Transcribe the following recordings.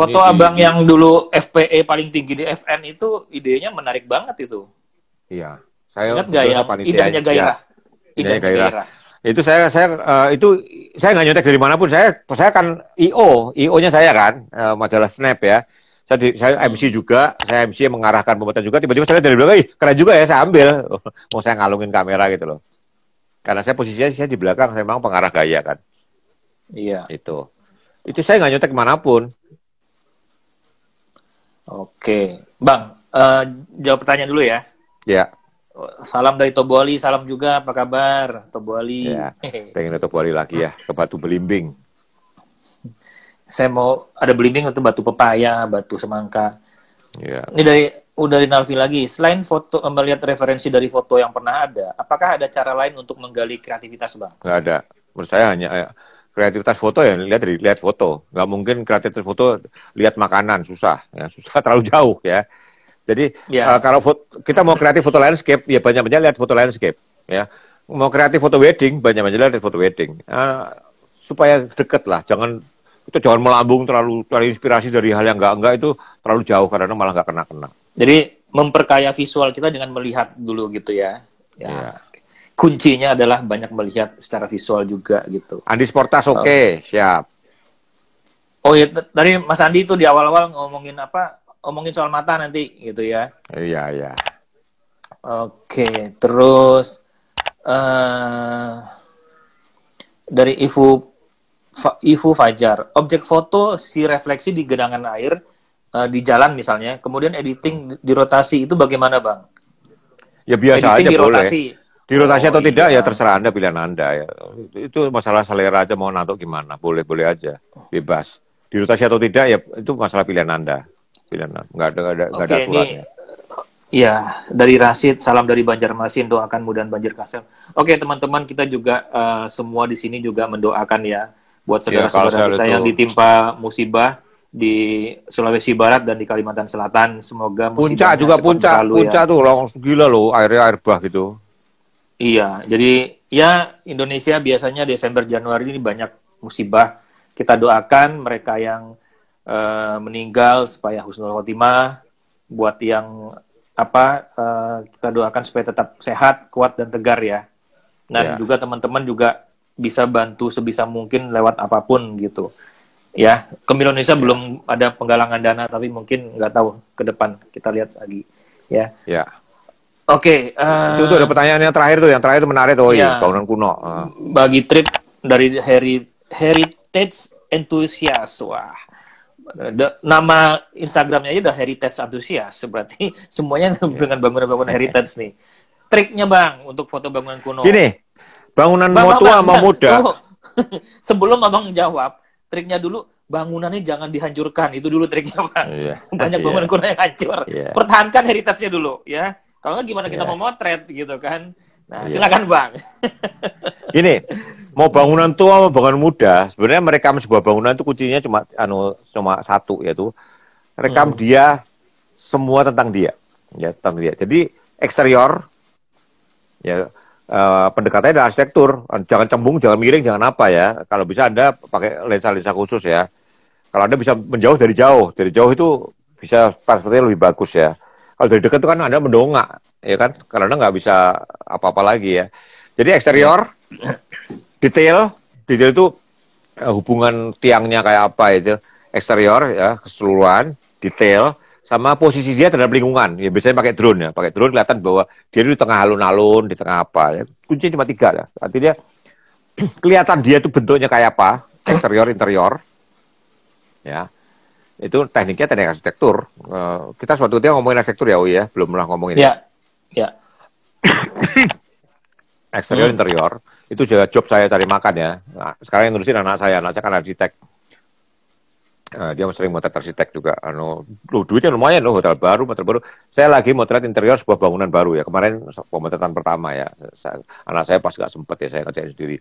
Foto abang yang dulu FPE paling tinggi di FN itu idenya menarik banget itu. Iya. Saya ingat nggak yang indahnya gairah? Ya, indahnya gairah. Itu saya nggak nyontek dari manapun. Saya kan IO-nya saya kan majalah Snap ya. Saya MC juga, saya MC yang mengarahkan pembuatan juga. Tiba-tiba saya dari belakang, keren juga ya, saya ambil. Mau saya ngalungin kamera gitu loh. Karena saya posisinya di belakang, saya memang pengarah gaya kan. Iya. Itu saya nggak nyontek manapun. Oke, Bang, jawab pertanyaan dulu ya. Ya. Salam dari Tobuali, salam juga, apa kabar Tobuali? Ya, pengen ke Tobuali lagi ya, ke Batu Belimbing. Saya mau ada belimbing atau batu pepaya, batu semangka. Ya. Ini dari Nalvi lagi. Selain foto, melihat referensi dari foto yang pernah ada, apakah ada cara lain untuk menggali kreativitas, Bang? Nggak ada. Menurut saya hanya kreativitas foto ya, lihat foto. Nggak mungkin kreativitas foto lihat makanan, susah. Ya, susah terlalu jauh ya. Jadi kalau kita mau kreatif foto landscape, ya banyak-banyak lihat foto landscape. Ya, mau kreatif foto wedding, banyak-banyak lihat foto wedding. Supaya deket lah, jangan melambung terlalu inspirasi dari hal yang enggak itu terlalu jauh karena malah nggak kena. Jadi memperkaya visual kita dengan melihat dulu gitu ya. Ya. Kuncinya adalah banyak melihat secara visual juga gitu. Andi Sportas oke, siap. Oh ya, tadi Mas Andi itu di awal-awal ngomongin soal mata nanti gitu ya. Iya. Oke, terus dari Ifu Fajar, objek foto si refleksi di genangan air di jalan misalnya, kemudian editing di rotasi itu bagaimana, Bang? Ya biasa editing aja di boleh. Rotasi. Di rotasi atau tidak ya terserah Anda, pilihan Anda ya. Itu masalah selera aja, mau nato gimana, boleh aja, bebas. Di rotasi atau tidak ya itu masalah pilihan Anda. Nggak ada aturannya. Iya, dari Rasid, salam dari Banjarmasin, doakan mudahan banjir kasem. Oke, teman-teman, kita juga semua di sini juga mendoakan ya buat saudara-saudara kita yang ditimpa musibah di Sulawesi Barat dan di Kalimantan Selatan. Semoga puncak tuh gila loh, air bah gitu. Iya, jadi ya Indonesia biasanya Desember Januari ini banyak musibah. Kita doakan mereka yang meninggal supaya husnul khotimah, buat yang kita doakan supaya tetap sehat, kuat dan tegar ya. Dan juga teman-teman juga bisa bantu sebisa mungkin lewat apapun gitu. Ya, Kemil Indonesia belum ada penggalangan dana, tapi mungkin nggak tahu ke depan, kita lihat lagi ya. Ya. Oke. Itu ada pertanyaan yang terakhir itu menarik tuh, bangunan kuno. Bagi trip dari Heritage Enthusiast, wah. Nama Instagramnya aja udah Heritage Enthusiast, berarti semuanya dengan bangunan-bangunan heritage nih. Triknya Bang untuk foto bangunan kuno. Gini, bangunan mau tua mau muda. Sebelum Abang jawab, triknya dulu bangunannya jangan dihancurkan, itu dulu triknya Bang. Banyak bangunan kuno yang hancur. Pertahankan heritage-nya dulu ya. Kalau nggak gimana kita mau motret gitu kan. Nah, silakan Bang. Gini, mau bangunan tua mau bangunan muda, sebenarnya merekam sebuah bangunan itu kuncinya cuma satu, yaitu rekam dia semua tentang dia. Ya, tentang dia. Jadi eksterior ya pendekatannya adalah arsitektur, jangan cembung, jangan miring, jangan apa ya. Kalau bisa Anda pakai lensa-lensa khusus ya. Kalau Anda bisa menjauh dari jauh itu bisa perspektifnya lebih bagus ya. Kalau dari dekat itu kan Anda mendongak, ya kan? Karena nggak bisa apa-apa lagi ya. Jadi eksterior, detail itu hubungan tiangnya kayak apa itu, eksterior ya, keseluruhan, detail, sama posisi dia terhadap lingkungan. Ya biasanya pakai drone ya, kelihatan bahwa dia di tengah alun-alun, di tengah apa ya. Kuncinya cuma 3 ya. Artinya kelihatan dia itu bentuknya kayak apa, eksterior, interior, ya. Itu teknik arsitektur. Kita suatu ketika ngomongin arsitektur ya, belum pernah ngomongin. Ya. Eksterior, interior, itu juga job saya cari makan ya. Nah, sekarang yang nulisin anak saya kan arsitek. Dia sering motret arsitek juga. Duitnya lumayan loh, hotel baru, motor baru. Saya lagi motret interior sebuah bangunan baru ya. Kemarin pemotretan pertama ya. Anak saya pas nggak sempet ya, saya ngerjain sendiri.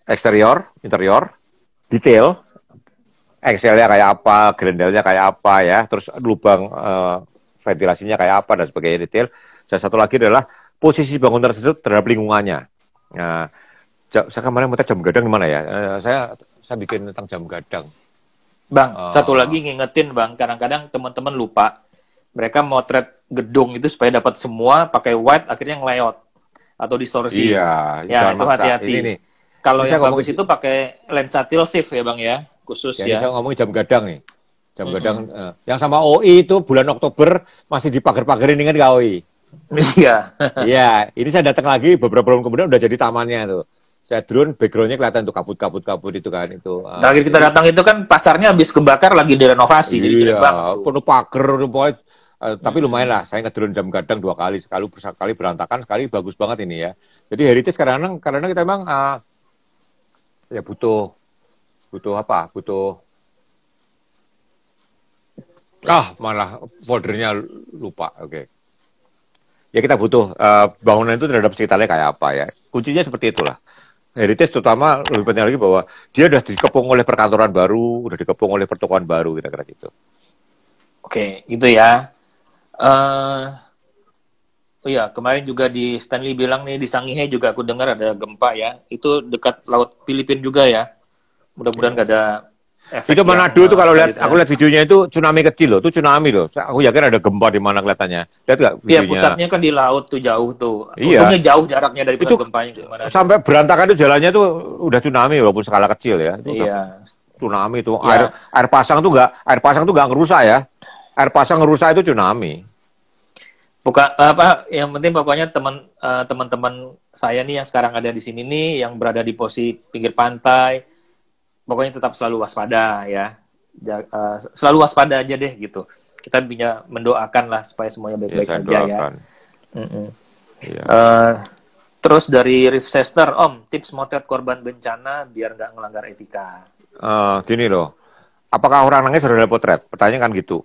Eksterior, interior, detail, Excel-nya kayak apa, grendelnya kayak apa ya, terus lubang ventilasinya kayak apa dan sebagainya detail. Dan satu lagi adalah posisi bangunan tersebut terhadap lingkungannya. Nah, saya kemarin motret jam gadang di mana ya? Saya bikin tentang jam gadang. Bang, satu lagi ngingetin Bang, kadang-kadang teman-teman lupa. Mereka motret gedung itu supaya dapat semua pakai white, akhirnya ngelayout atau distorsi. Iya, ya itu hati-hati. Kalau yang bagus itu pakai lensa tilt-shift ya Bang ya, khusus ya. Saya ngomongin jam gadang nih. Jam gadang yang sama OI itu bulan Oktober masih dipagar-pagarin dengan OI. Iya. Iya, ini saya datang lagi beberapa bulan kemudian udah jadi tamannya tuh. Saya drone, backgroundnya kelihatan tuh kabut itu kan itu. Terakhir kita datang itu kan pasarnya habis kebakar lagi direnovasi. Iya, penuh pagar, tapi lumayan lah. Saya ngedrone jam gadang 2 kali, sekali berantakan, sekali bagus banget ini ya. Jadi heritage karena kita memang ya butuh apa? Malah foldernya lupa. Oke. Ya kita butuh bangunan itu terhadap sekitarnya kayak apa ya. Kuncinya seperti itulah. Heritage terutama lebih penting lagi bahwa dia udah dikepung oleh perkantoran baru, udah dikepung oleh pertokoan baru, kira-kira gitu. Oke, gitu ya. Oh ya, kemarin juga di Stanley bilang nih di Sangihe juga aku dengar ada gempa ya. Itu dekat laut Filipina juga ya. Mudah-mudahan nggak ada efek. Itu Manado itu kalau aku lihat videonya itu tsunami kecil loh, itu tsunami loh. Aku yakin ada gempa di mana kelihatannya. Lihat nggak videonya? Iya, pusatnya kan di laut tuh jauh tuh. Iya. Untungnya jauh jaraknya dari pusat gempanya. Sampai berantakan itu jalannya tuh udah tsunami walaupun skala kecil ya. Itu iya. Tsunami itu air pasang tuh nggak ngerusak ya. Air pasang ngerusak itu tsunami. Bukan yang penting pokoknya teman-teman saya nih yang sekarang ada di sini nih yang berada di posisi pinggir pantai, pokoknya tetap selalu waspada ya. Selalu waspada aja deh gitu. Kita bisa mendoakan lah supaya semuanya baik-baik saja ya. Iya. Terus dari Riff Sester, Om, tips motret korban bencana biar nggak ngelanggar etika. Gini loh, apakah orang nangis harus ada potret? Pertanyaan kan gitu.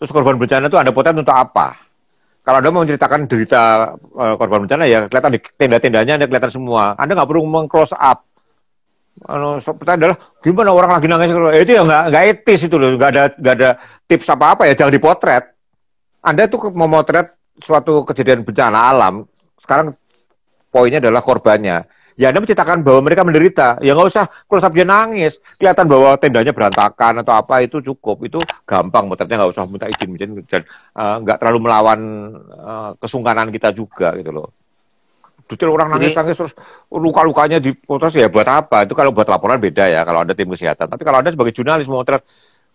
Terus korban bencana itu ada potret untuk apa? Kalau Anda mau menceritakan derita korban bencana ya kelihatan di tenda-tendanya, Anda kelihatan semua. Anda nggak perlu meng-close up. Pertanyaan adalah gimana orang lagi nangis? Itu ya nggak etis itu loh, nggak ada tips apa-apa ya, jangan dipotret. Anda tuh memotret suatu kejadian bencana alam. Sekarang poinnya adalah korbannya. Ya Anda menceritakan bahwa mereka menderita. Ya nggak usah close up dia nangis. Kelihatan bahwa tendanya berantakan atau apa itu cukup. Itu gampang motretnya, nggak usah minta izin dan nggak terlalu melawan kesungkanan kita juga gitu loh. Detail orang nangis terus luka-lukanya dipotret ya buat apa? Itu kalau buat laporan beda ya kalau Anda tim kesehatan. Tapi kalau Anda sebagai jurnalis memotret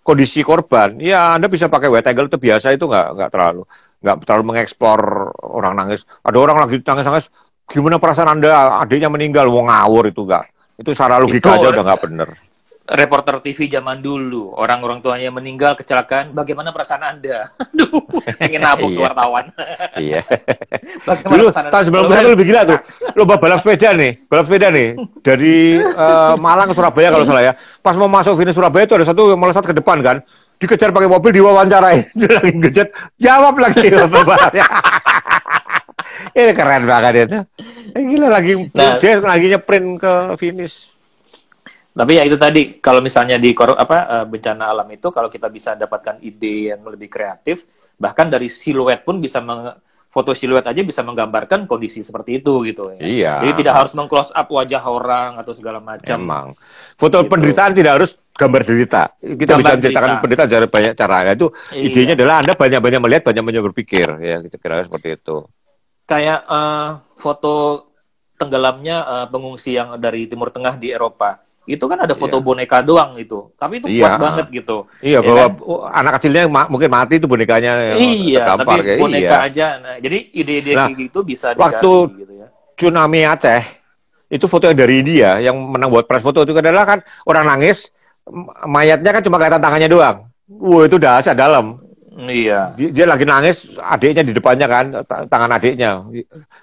kondisi korban, ya Anda bisa pakai wide angle itu biasa, itu nggak terlalu mengeksplor orang nangis. Ada orang lagi nangis-nangis, gimana perasaan Anda adiknya meninggal, mau ngawur itu enggak. Itu secara logika aja udah nggak bener. Reporter TV zaman dulu, orang tuanya meninggal kecelakaan, bagaimana perasaan Anda? Aduh, pengen nabung ke wartawan. Iya. Dulu tahun 90-an lebih gila tuh. Lomba balap sepeda nih. Dari Malang ke Surabaya kalau salah ya. Pas mau masuk finish Surabaya itu ada satu yang melesat ke depan kan. Dikejar pakai mobil, diwawancarai. Dia lagi ngejet, jawab lagi. Ini keren banget itu. Gila dia lagi nyeprint ke finish. Tapi ya itu tadi, kalau misalnya di bencana alam itu, kalau kita bisa dapatkan ide yang lebih kreatif, bahkan dari siluet pun bisa foto siluet aja bisa menggambarkan kondisi seperti itu gitu ya. Iya. Jadi tidak harus meng-close up wajah orang atau segala macam. Emang. Foto gitu. Penderitaan tidak harus gambar derita. Kita bisa menceritakan penderitaan dari banyak cara. Itu idenya adalah Anda banyak-banyak melihat, banyak-banyak berpikir ya, kira-kira seperti itu. Kayak foto tenggelamnya pengungsi yang dari Timur Tengah di Eropa. Itu kan ada foto boneka doang itu. Tapi itu kuat banget gitu. Iya, ya bahwa kan? Anak kecilnya mungkin mati itu bonekanya. Iya, tapi boneka aja. Nah, jadi ide-ide gitu bisa diganti waktu gitu ya. Tsunami Aceh, itu foto yang dari India, yang menang buat press foto itu adalah kan orang nangis, mayatnya kan cuma kelihatan tangannya doang. Itu dahsyat dalam. Iya. Dia lagi nangis, adiknya di depannya kan, tangan adiknya,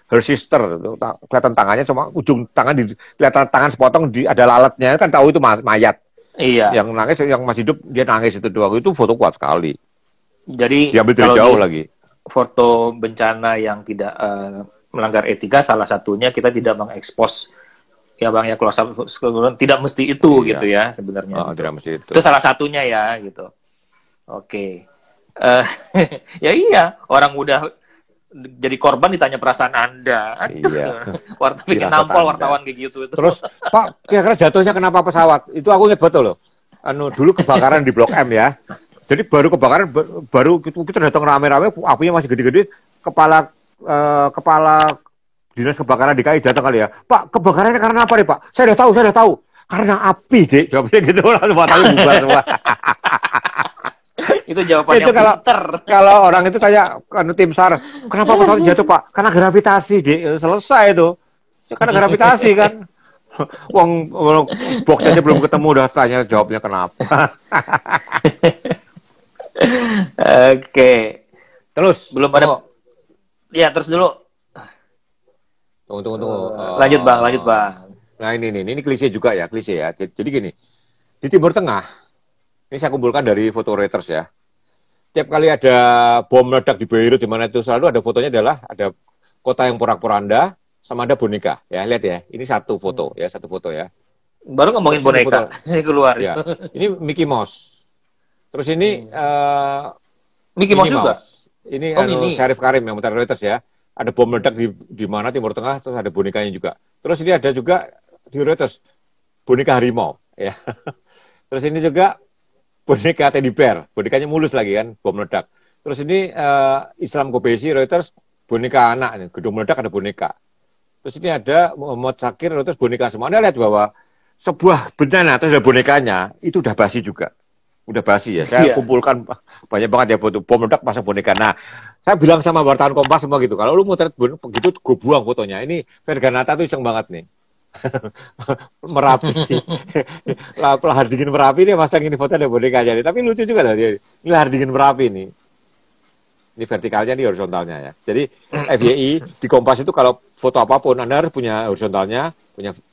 her sister, kelihatan tangannya cuma ujung tangan kelihatan tangan sepotong ada lalatnya, kan tahu itu mayat. Iya. Yang nangis, yang masih hidup dia nangis itu doang. Itu foto kuat sekali. Jadi Diambil dari kalau jauh di lagi. foto bencana yang tidak melanggar etika, salah satunya kita tidak mengekspos ya Bang ya, kalau tidak mesti itu gitu Iya. ya sebenarnya gitu. Tidak mesti itu. Itu salah satunya ya gitu. Oke. Eh, ya iya, orang udah jadi korban ditanya perasaan Anda. Aduh. Iya. Bikin Dirasakan nampol Anda. wartawan kayak gitu itu. Terus, Pak, kira-kira jatuhnya kenapa pesawat? Itu aku ingat betul loh. Dulu kebakaran di Blok M ya. Jadi baru kebakaran, baru kita datang rame-rame, apinya masih gede-gede. Kepala dinas kebakaran DKI datang kali ya. Pak, kebakarannya karena apa nih Pak? Saya udah tahu. Karena api, Dek. Jawabnya gitu, lalu matanya bubar semua. Itu jawaban Itu yang pinter. kalau orang itu tanya tim SAR, kenapa pesawat jatuh Pak? Karena gravitasi, Dek. Selesai itu. Ya, karena gravitasi kan. Wong boxnya belum ketemu udah tanya jawabnya kenapa. Oke. Terus Belum ada. Ya, terus dulu. Tunggu. Lanjut Bang. Nah ini klise juga ya, klise ya. Jadi gini, di Timur Tengah, ini saya kumpulkan dari foto Reuters ya. Tiap kali ada bom meledak di Beirut, di mana itu selalu ada fotonya adalah ada kota yang porak-poranda, sama ada boneka. Ya, lihat ya, ini satu foto ya. Baru ngomongin Terus boneka, ini keluar. Ya, ini Mickey Mouse. Terus ini Mickey Mouse juga? Ini Syarif Karim yang menteri Reuters ya. Ada bom meledak di mana Timur Tengah, terus ada bonekanya juga. Terus ini ada juga di Reuters boneka harimau ya. Terus ini juga boneka teddy bear, bonekanya mulus lagi kan, bom meledak. Terus ini Islam Kobesi Reuters boneka anak, gedung meledak ada boneka. Terus ini ada Muhammad Sakir Reuters boneka semua. Anda lihat bahwa sebuah bencana terus ada bonekanya itu udah basi juga. Udah basi ya. Saya kumpulkan banyak banget ya foto bom meledak pasang boneka. Nah, saya bilang sama wartawan Kompas semua gitu, kalau lu mau begitu gue buang fotonya. Ini Verganata tuh iseng banget nih. Merapi. Lahar dingin Merapi dia masang ini foto ada boneka aja. Tapi lucu juga lah dia. Ini lahar dingin Merapi nih. Ini vertikalnya, ini horizontalnya ya. Jadi FYI di Kompas itu kalau foto apapun Anda harus punya horizontalnya,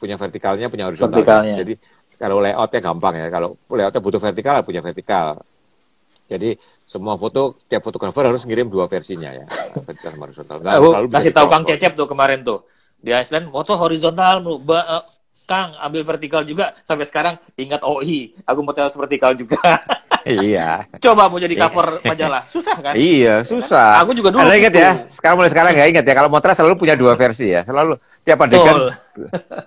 punya vertikalnya, punya horizontalnya. Jadi kalau layoutnya gampang ya. Kalau layoutnya butuh vertikal, punya vertikal. Jadi semua foto, tiap fotografer harus ngirim dua versinya ya. Vertikal sama horizontal. Kasih tahu Kang Cecep tuh kemarin tuh. Di Iceland foto horizontal, Kang ambil vertikal juga. Sampai sekarang ingat OI. Aku mau terus vertikal juga. Iya. Coba mau jadi cover majalah. Susah kan? Iya, susah. Aku juga dulu. Anda ingat ya, mulai sekarang ya ingat ya, kalau Motra selalu punya dua versi ya. Selalu tiap adegan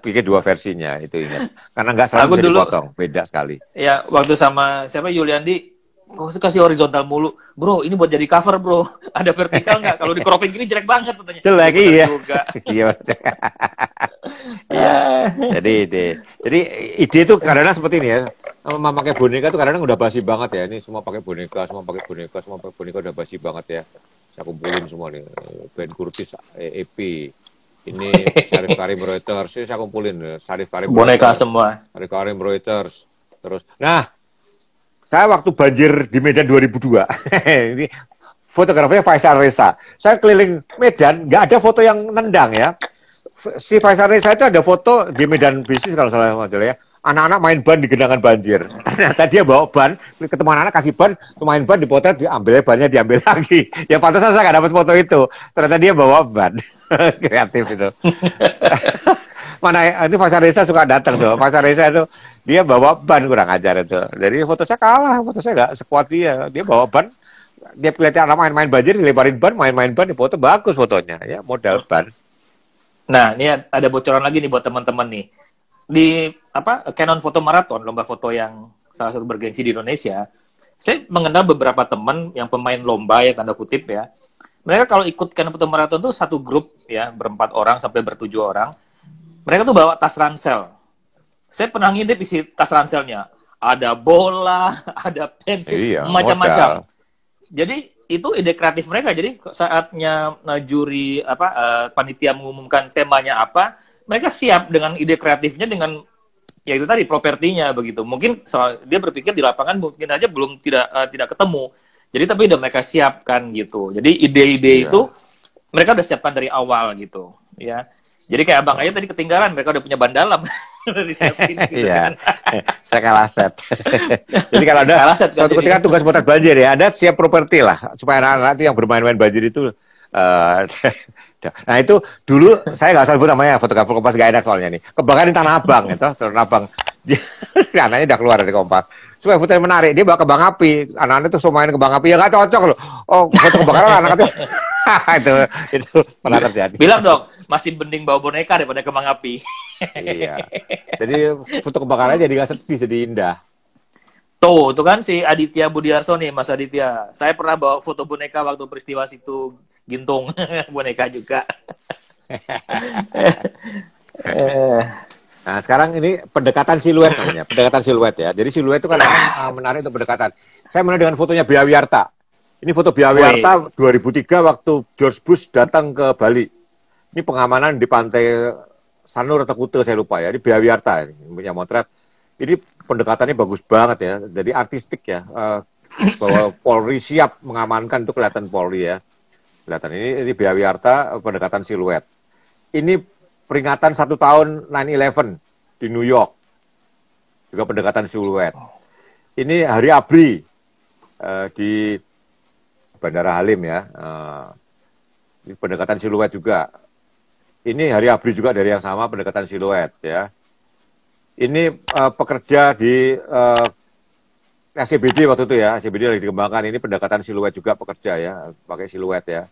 bikin dua versinya, itu ingat. Karena nggak selalu bisa dipotong, beda sekali. Ya, waktu sama siapa Yuliandi, kok kasih horizontal mulu. Bro, ini buat jadi cover, bro. Ada vertikal nggak? Kalau di cropping gini jelek banget katanya. Jelek, iya. Iya. Jadi ide itu kadang-kadang seperti ini ya. Memakai boneka itu kadang-kadang udah basi banget ya. Ini semua pakai boneka udah basi banget ya. Saya kumpulin semua nih. Ben Kurtis, EP. Ini Syarif Karim Reuters. Saya kumpulin Syarif Karim boneka Reuters, semua. Syarif Karim Reuters. Terus, nah, saya waktu banjir di Medan 2002. Ini fotografernya Faisal Reza. Saya keliling Medan, nggak ada foto yang nendang ya. Si Faisal Reza itu ada foto di Medan bisnis kalau salah ya. Anak-anak main ban di genangan banjir. Ternyata dia bawa ban, ketemu anak-anak kasih ban, main ban dipotret, diambil bannya diambil lagi. Ya pantesan saya nggak dapat foto itu. Ternyata dia bawa ban. Kreatif itu. Mana ini Faisal Reza suka datang tuh. Faisal Reza itu dia bawa ban, kurang ajar itu. Jadi foto saya kalah, foto saya nggak sekuat dia. Dia bawa ban, dia kelihatan anak main-main banjir, dilebarin ban, main-main ban, dipoto bagus fotonya. Ya modal ban. Nah, ini ada bocoran lagi nih buat teman-teman nih. Di Canon Foto Marathon, lomba foto yang salah satu bergengsi di Indonesia, saya mengenal beberapa teman yang pemain lomba ya, tanda kutip ya. Mereka kalau ikut Canon Foto Marathon tuh satu grup ya, 4 orang sampai 7 orang. Mereka tuh bawa tas ransel. Saya pernah ngintip isi tas ranselnya. Ada bola, ada pensil, macam-macam. Jadi itu ide kreatif mereka. Jadi saatnya juri panitia mengumumkan temanya apa, mereka siap dengan ide kreatifnya, dengan ya itu tadi propertinya begitu. Mungkin soal dia berpikir di lapangan mungkin aja belum tidak ketemu. Jadi tapi udah mereka siapkan gitu. Jadi ide-ide itu mereka udah siapkan dari awal gitu, ya. Jadi kayak abang aja tadi ketinggalan, mereka udah punya ban dalam. Gitu Iya, kan. saya kalah set. Jadi kalau ada Kalah set kan suatu jadi. ketika tugas potret banjir ya, ada siap properti lah supaya anak-anak itu yang bermain-main banjir itu. eh, nah itu dulu saya nggak sebut namanya fotografer Kompas gak enak soalnya nih. Kebakaran di Tanah Abang itu, Tanah Abang. Dia, anaknya udah keluar dari Kompas. Supaya foto yang menarik, dia bawa kembang api. Anak-anak itu semua main kembang api ya nggak cocok loh. Oh foto kebakaran anak itu itu pernah terjadi. Bilang dong, masih mending bawa boneka daripada kembang api. Iya. Jadi foto kebakarannya jadi nggak sedih, jadi indah. Tuh kan si Aditya Budiarso nih, Mas Aditya. Saya pernah bawa foto boneka waktu peristiwa situ Gintung. Boneka juga. Nah, sekarang ini pendekatan siluet namanya, pendekatan siluet ya. Jadi siluet itu kan menarik untuk pendekatan. Saya menarik dengan fotonya Bia Wiyarta. Ini foto Bia Wiyarta 2003 waktu George Bush datang ke Bali. Ini pengamanan di pantai Sanur atau Kute, saya lupa ya. Ini Bia Wiyarta, ini punya motret. Ini pendekatannya bagus banget ya. Jadi artistik ya. Bahwa Polri siap mengamankan, itu kelihatan Polri ya. Kelihatan ini Bia Wiyarta, pendekatan siluet. Ini peringatan 1 tahun 9/11 di New York. Juga pendekatan siluet. Ini Hari ABRI di Bandara Halim ya. Ini pendekatan siluet juga. Ini Hari ABRI juga dari yang sama, pendekatan siluet ya. Ini pekerja di SCBD waktu itu ya. SCBD lagi dikembangkan. Ini pendekatan siluet juga pekerja ya. Pakai siluet ya.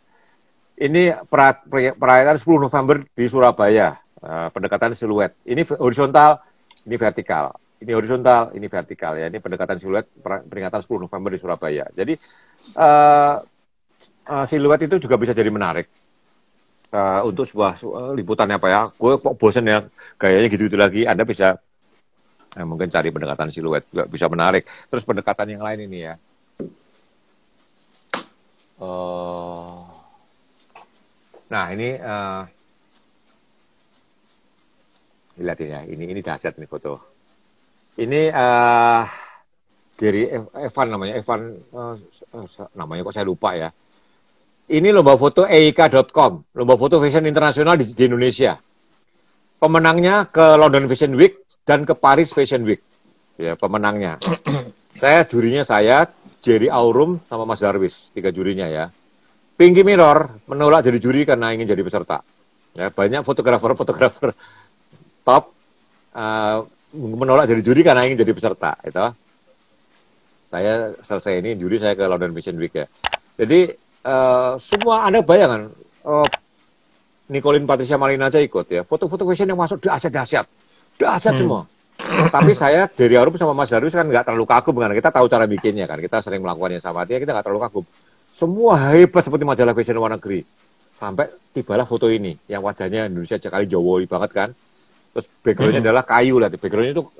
Ini perayaan 10 November di Surabaya, pendekatan siluet. Ini horizontal, ini vertikal. Ini horizontal, ini vertikal ya. Ini pendekatan siluet peringatan 10 November di Surabaya. Jadi siluet itu juga bisa jadi menarik untuk sebuah liputannya apa ya. Gue kok bosen ya gayanya gitu-gitu lagi. Anda bisa mungkin cari pendekatan siluet juga bisa menarik. Terus pendekatan yang lain ini ya. Nah ini lihatin ya, ini dahsyat ini foto. Ini Gary Evan namanya, namanya kok saya lupa ya. Ini lomba foto eika.com, lomba foto fashion internasional di Indonesia. Pemenangnya ke London Fashion Week dan ke Paris Fashion Week. Ya, pemenangnya. Jurinya Jerry Aurum sama Mas Darwis, 3 jurinya ya. Pinky Mirror menolak jadi juri karena ingin jadi peserta. Ya, banyak fotografer top menolak jadi juri karena ingin jadi peserta. Itu. Saya selesai ini juri, saya ke London Fashion Week ya. Jadi semua Anda bayangan, Nicolin Patricia Malina aja ikut ya. Foto-foto fashion yang masuk dahsyat semua. Tapi saya dari Aurum sama Mas Darwis kan nggak terlalu kagum kan. Kita tahu cara bikinnya kan. Kita sering melakukannya sama dia, kita nggak terlalu kagum. Semua hebat seperti majalah fashion luar negeri. Sampai tibalah foto ini, yang wajahnya Indonesia sekali Jawa banget kan. Terus backgroundnya adalah kayu lah. Backgroundnya itu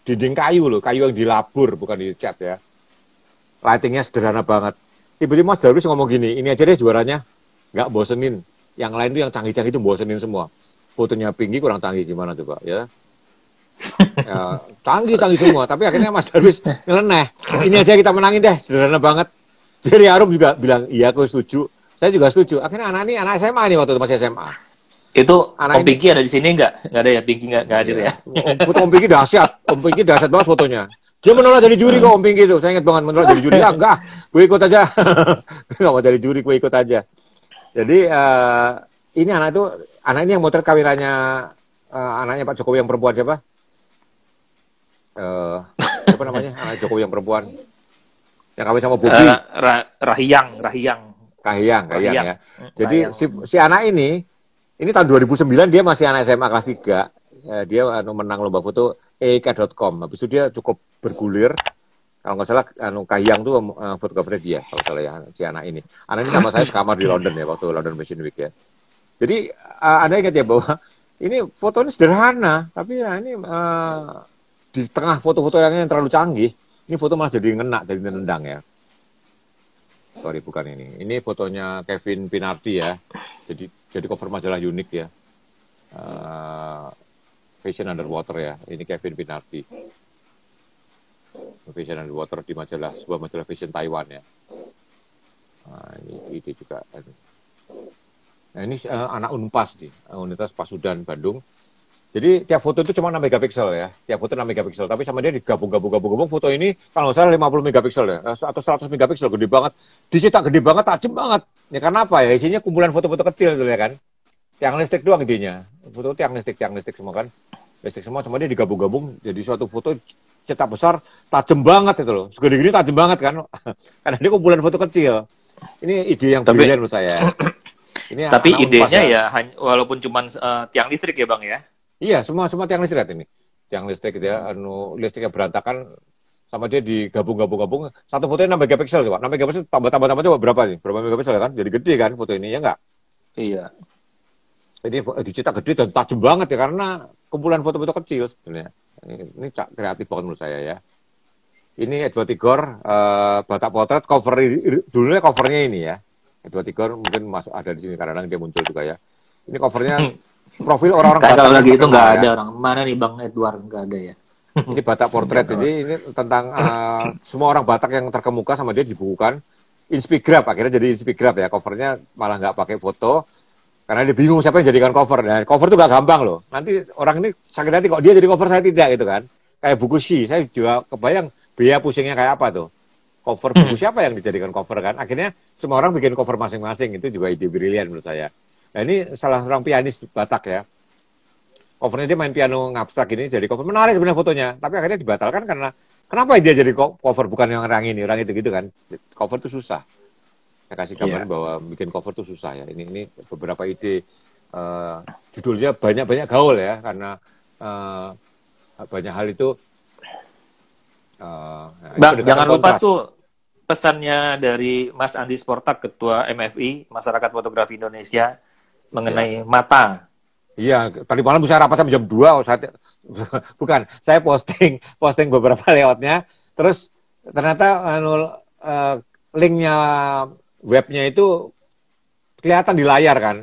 dinding kayu loh, kayu yang dilabur, bukan dicat ya. Lightingnya sederhana banget. Tiba-tiba Mas Darwis ngomong gini, ini aja deh juaranya, nggak bosenin. Yang lain tuh yang canggih-canggih itu bosenin semua. Fotonya Pinky kurang canggih gimana coba ya. Ya canggih semua. Tapi akhirnya Mas Darwis nyeleneh. Ini aja kita menangin deh, sederhana banget. Jerry Aurum juga bilang, iya aku setuju. Saya juga setuju. Akhirnya anak SMA nih waktu itu masih SMA. Itu Om Pinky ada di sini nggak? Nggak ada ya, Pinky nggak hadir ya? Foto Om Pinky dahsyat. Om Pinky dahsyat banget fotonya. Dia menolak jadi juri kok Om Pinky itu. Saya ingat banget menolak jadi juri. Enggak, gue ikut aja. Nggak mau jadi juri, gue ikut aja. Jadi ini anak ini yang motret kawirannya anaknya Pak Jokowi yang perempuan siapa? Siapa namanya? Anak Jokowi yang perempuan. Yang kawin sama Bobi. Kahiyang ya. Jadi si anak ini tahun 2009 dia masih anak SMA kelas 3. Dia menang lomba foto eika.com. Habis itu dia cukup bergulir. Kalau nggak salah Kahiyang tuh fotografernya dia kalau salah ya, si anak ini. Anak ini sama saya sekamar di London ya waktu London Fashion Week ya. Jadi Anda ingat ya bahwa ini fotonya sederhana, tapi ya ini di tengah foto-foto yang terlalu canggih, ini foto malah jadi ngena, jadi nendang ya. Sorry, bukan ini. Ini fotonya Kevin Pinardi ya. Jadi cover majalah unik ya. Fashion Underwater ya. Ini Kevin Pinardi. Fashion Underwater di sebuah majalah fashion Taiwan ya. Nah, ini juga. Nah, ini anak Unpas nih, Universitas Pasundan Bandung. Jadi tiap foto itu cuma 6 megapiksel ya. Tiap foto 6 megapiksel, tapi sama dia digabung foto ini kalau nggak salah 50 megapiksel ya, atau 100 megapiksel, gede banget. Dicetak gede banget, tajam banget. Ya karena apa ya? Isinya kumpulan foto-foto kecil gitu ya kan. Tiang listrik doang idenya. Foto tiang listrik semua kan. Listrik semua sama dia digabung-gabung jadi suatu foto cetak besar, tajam banget itu loh. Segede gini tajam banget kan. Karena dia kumpulan foto kecil. Ini ide yang brilian menurut saya. Ini tapi idenya ya, walaupun cuma tiang listrik ya Bang ya. Iya, semua tiang listrik ini. Tiang listrik gitu ya, listriknya berantakan sama dia digabung. Satu fotonya 6 megapiksel coba. 6 megapiksel tambah coba berapa nih? Berapa megapiksel kan? Jadi gede kan foto ini ya enggak? Iya. Ini dicetak gede dan tajam banget ya karena kumpulan foto-foto kecil sebenarnya. Ini kreatif banget menurut saya ya. Ini Edward Tigor Batak Potret dulunya covernya ini ya. Edward Tigor mungkin masuk ada di sini karena dia muncul juga ya. Ini covernya profil orang-orang Batak. Kalau lagi itu nggak ada orang mana nih Bang Edward, nggak ada ya. Ini Batak Portrait, jadi ini tentang semua orang Batak yang terkemuka sama dia dibukukan. Inspigraph, akhirnya jadi Inspigraph ya, covernya malah nggak pakai foto karena dia bingung siapa yang jadikan cover. Nah, cover itu nggak gampang loh. Nanti orang ini sakit hati kok dia jadi cover, saya tidak gitu kan. Kayak buku Shi, saya juga kebayang biaya pusingnya kayak apa tuh. Cover buku siapa yang dijadikan cover kan? Akhirnya semua orang bikin cover masing-masing, itu juga ide brilian menurut saya. Nah ini salah seorang pianis Batak ya. Covernya dia main piano ngabstrak ini jadi cover. Menarik sebenarnya fotonya. Tapi akhirnya dibatalkan karena kenapa dia jadi cover bukan yang orang ini, orang itu gitu kan. Cover itu susah. Saya kasih gambaran bahwa bikin cover itu susah ya. Ini beberapa ide judulnya banyak gaul ya. Karena banyak hal itu. Bang, jangan lupa tuh pesannya dari Mas Andi Sportak, Ketua MFI, Masyarakat Fotografi Indonesia, mengenai mata. Iya, tadi malam saya rapat sampai jam 2, bukan, saya posting beberapa layoutnya, terus ternyata linknya webnya itu kelihatan di layar kan.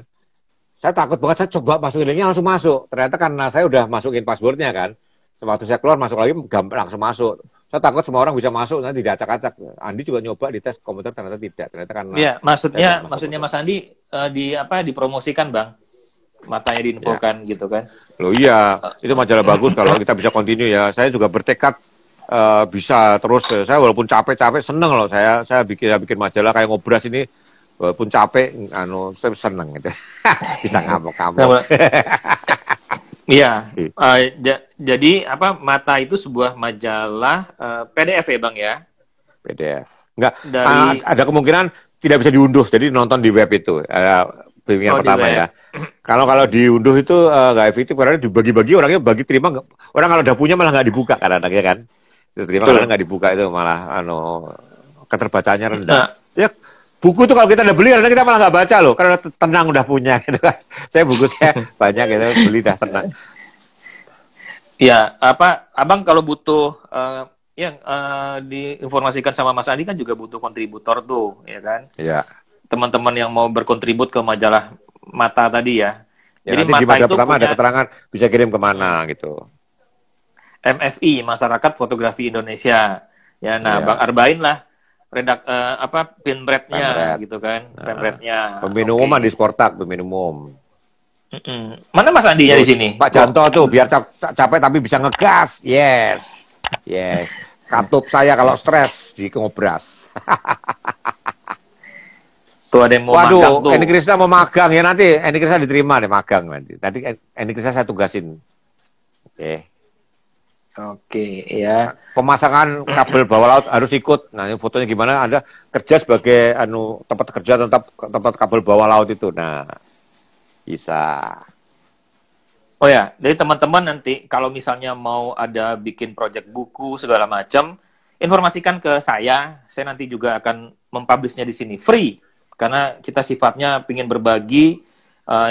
Saya takut banget, saya coba masukin linknya langsung masuk. Ternyata karena saya udah masukin passwordnya kan, waktu saya keluar masuk lagi gampang langsung masuk. Saya takut semua orang bisa masuk, nanti diacak-acak. Andi juga nyoba di tes komputer, ternyata tidak. Ternyata karena. Iya, maksudnya Mas Andi dipromosikan Bang, matanya diinfokan ya. Gitu kan. Loh iya, itu majalah bagus kalau kita bisa continue ya. Saya juga bertekad bisa terus. Saya walaupun capek-capek seneng loh. Saya bikin majalah kayak Ngobras ini, walaupun capek, saya seneng gitu. Bisa ngamuk-ngamuk. Iya, jadi mata itu sebuah majalah PDF ya Bang ya? PDF. Enggak, ada kemungkinan tidak bisa diunduh, jadi nonton di web itu. Bimbingan pertama ya. Kalau diunduh itu nggak efektif karena dibagi-bagi orangnya terima. Orang kalau udah punya malah nggak dibuka kadang-kadang ya kan. Terima karena nggak dibuka itu malah keterbacaannya rendah. Ya buku itu kalau kita udah beli karena kita malah nggak baca loh karena tenang udah punya gitu kan. Buku saya banyak gitu beli dah tenang. Ya, Abang kalau butuh yang diinformasikan sama Mas Andi kan juga butuh kontributor tuh, ya kan? Iya. Teman-teman yang mau berkontribut ke majalah Mata tadi ya. Jadi Mata di majalah itu pertama punya, ada keterangan bisa kirim kemana gitu. MFI, Masyarakat Fotografi Indonesia. Ya, nah Bang Arbain lah pin-rate-nya gitu kan, pin-rate-nya. Peminuman di Sportak, peminum. Mana Mas Andinya di sini? Pak Janto tuh biar capek tapi bisa ngegas. Yes. Katup saya kalau stres di Ngobras. Tuh ada yang mau magang tuh. Eni Krisna mau magang ya nanti. Eni Krisna diterima deh magang nanti. Tadi Eni Krisna saya tugasin. Oke, ya. Pemasangan kabel bawah laut harus ikut. Nah, ini fotonya gimana? Anda kerja sebagai tempat kerja tempat kabel bawah laut itu. Nah, bisa. Oh ya, jadi teman-teman nanti kalau misalnya mau ada bikin project buku segala macam, informasikan ke saya. Saya nanti juga akan mempublishnya di sini free karena kita sifatnya ingin berbagi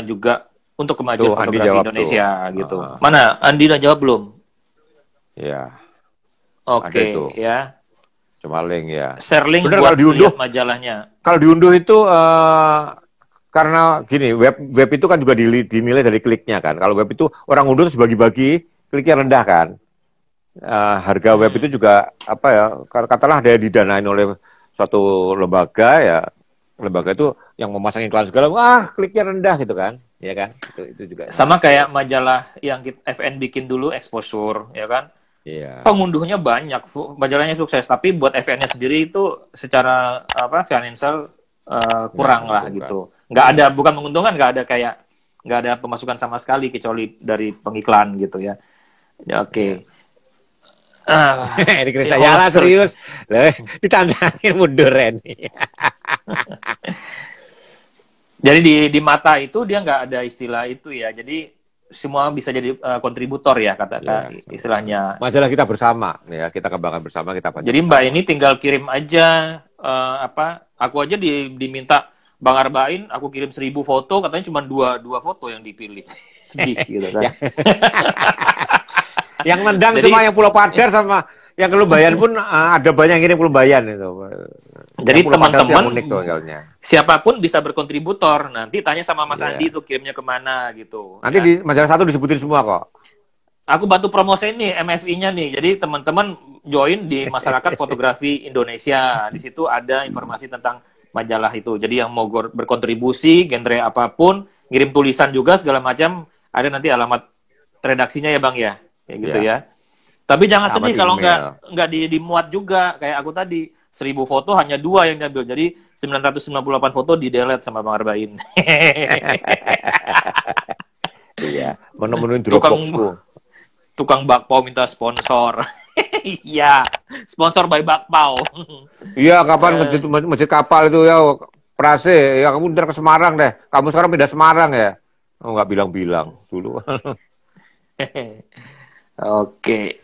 juga untuk kemajuan fotografi Indonesia gitu. Mana Andi udah jawab belum? Ya. Oke, ya. Cuma link ya. Share link buat kalau diunduh majalahnya. Kalau diunduh itu karena gini, web itu kan juga dinilai dari kliknya kan. Kalau web itu orang unduh terus bagi-bagi, kliknya rendah kan. Harga web itu juga katakanlah dia didanain oleh suatu lembaga ya, lembaga itu yang memasang iklan segala, wah kliknya rendah gitu kan, ya kan? Itu juga. Sama kayak majalah yang FN bikin dulu, Exposure, ya kan? Iya. Pengunduhnya banyak, majalahnya sukses, tapi buat FN-nya sendiri itu secara apa financial kurang lah gitu. Nggak ada, bukan menguntungkan, nggak ada pemasukan sama sekali kecuali dari pengiklan gitu ya. Ya, oke. Ini Krisna ya serius, ditantangin mundur ini. Jadi di mata itu dia nggak ada istilah itu ya. Jadi semua bisa jadi kontributor ya katakan istilahnya. Majalah kita bersama, ya kita kembangkan bersama kita. Jadi Mbak ini tinggal kirim aja aku aja diminta Bang Arbain, aku kirim 1000 foto, katanya cuma dua foto yang dipilih. Sedih gitu kan. Yang nendang cuma yang Pulau Padar sama yang Kelumbayan pun ada banyak yang kirim Kelumbayan itu. Jadi teman-teman siapapun bisa berkontributor. Nanti tanya sama Mas Andi itu kirimnya kemana gitu. Nanti di majalah satu disebutin semua kok. Aku bantu promosi nih MFI-nya nih. Jadi teman-teman join di Masyarakat Fotografi Indonesia. Di situ ada informasi tentang majalah itu. Jadi yang mau berkontribusi, genre apapun, ngirim tulisan juga segala macam, ada nanti alamat redaksinya ya Bang ya. Kayak gitu ya. Tapi jangan sedih kalau nggak dimuat juga kayak aku tadi. 1000 foto hanya 2 yang diambil. Jadi 998 foto di-delete sama Bang Arbain. Iya, menemuin Dropboxku. Tukang bakpao minta sponsor. Iya, sponsor by bakpao. Iya, kapan masjid kapal itu ya, Prase, ya kamu ntar ke Semarang deh. Kamu sekarang pindah Semarang ya? Oh, nggak bilang-bilang dulu. Oke,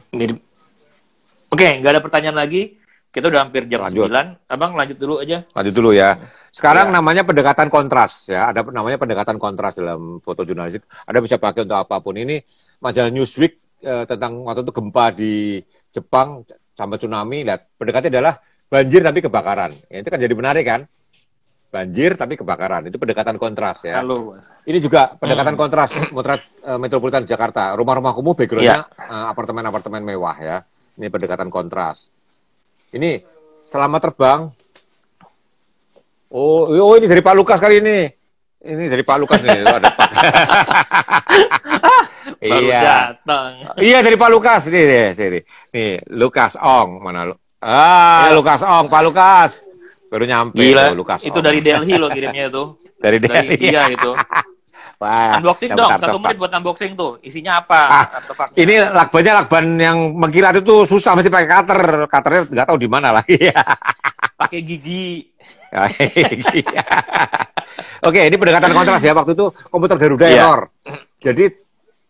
nggak ada pertanyaan lagi. Kita udah hampir jam 9. Abang lanjut dulu aja. Lanjut dulu ya. Sekarang namanya pendekatan kontras ya. Ada namanya pendekatan kontras dalam foto jurnalistik. Ada bisa pakai untuk apapun. Ini majalah Newsweek tentang waktu itu gempa di Jepang sampai tsunami. Lihat, pendekatannya adalah banjir tapi kebakaran. Ya, itu kan jadi menarik kan? Banjir tapi kebakaran. Itu pendekatan kontras ya. Halo, Mas. Ini juga pendekatan kontras metropolitan Jakarta. Rumah-rumah kumuh backgroundnya apartemen-apartemen mewah ya. Ini pendekatan kontras. Ini selamat terbang. Oh, ini dari Pak Lukas kali ini. Ini dari Pak Lukas nih. Ada Pak. Baru datang. Iya dari Pak Lukas nih. Nih Lukas Ong mana lu? Lukas Ong, Pak Lukas. Baru nyampe. Gila, Lukas itu Ong. dari Delhi loh kirimnya itu. Dari Delhi. Iya itu. Wah, unboxing dong, 1 menit buat unboxing tuh. Isinya apa? Ini lakbannya lakban yang mengkilat itu susah, mesti pakai cutter. Cutternya nggak tahu di mana lagi. Pakai gigi. Oke, ini pendekatan kontras ya. Waktu itu komputer Garuda error. Jadi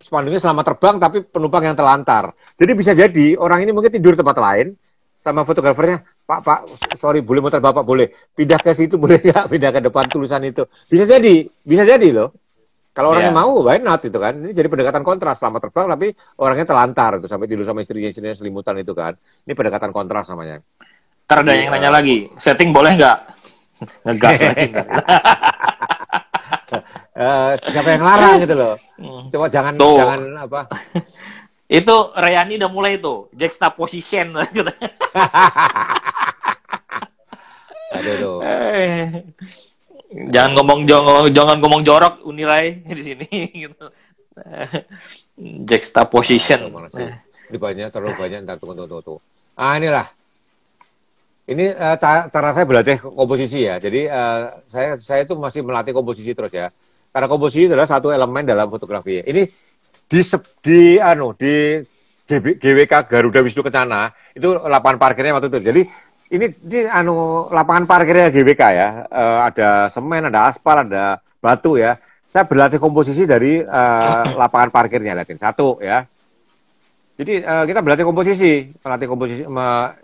spanduknya selamat terbang tapi penumpang yang terlantar. Jadi bisa jadi orang ini mungkin tidur tempat lain sama fotografernya, Pak, sorry, boleh muter Bapak, boleh. Pindah ke situ boleh ya, pindah ke depan tulisan itu. Bisa jadi loh. Kalau orangnya mau, why not itu kan. Ini jadi pendekatan kontras, selamat terbang tapi orangnya terlantar itu sampai tidur sama istrinya selimutan itu kan. Ini pendekatan kontras namanya. Ntar ada yang nanya lagi, setting boleh nggak? Ngegas lagi. Siapa yang larang gitu loh. Coba jangan apa. Itu Rayani udah mulai tuh, juxtaposition. Aduh. Jangan ngomong jorok Unilai di sini gitu. Juxtaposition. Ini terlalu banyak ntar tunggu. Inilah. Ini cara saya berlatih komposisi ya. Jadi saya itu masih melatih komposisi terus ya. Karena komposisi adalah satu elemen dalam fotografi. Ini di GWK Garuda Wisnu Kencana itu lapangan parkirnya waktu itu. Jadi ini lapangan parkirnya GWK ya. Ada semen, ada aspal, ada batu ya. Saya berlatih komposisi dari lapangan parkirnya, lihatin satu ya. Jadi kita berlatih komposisi,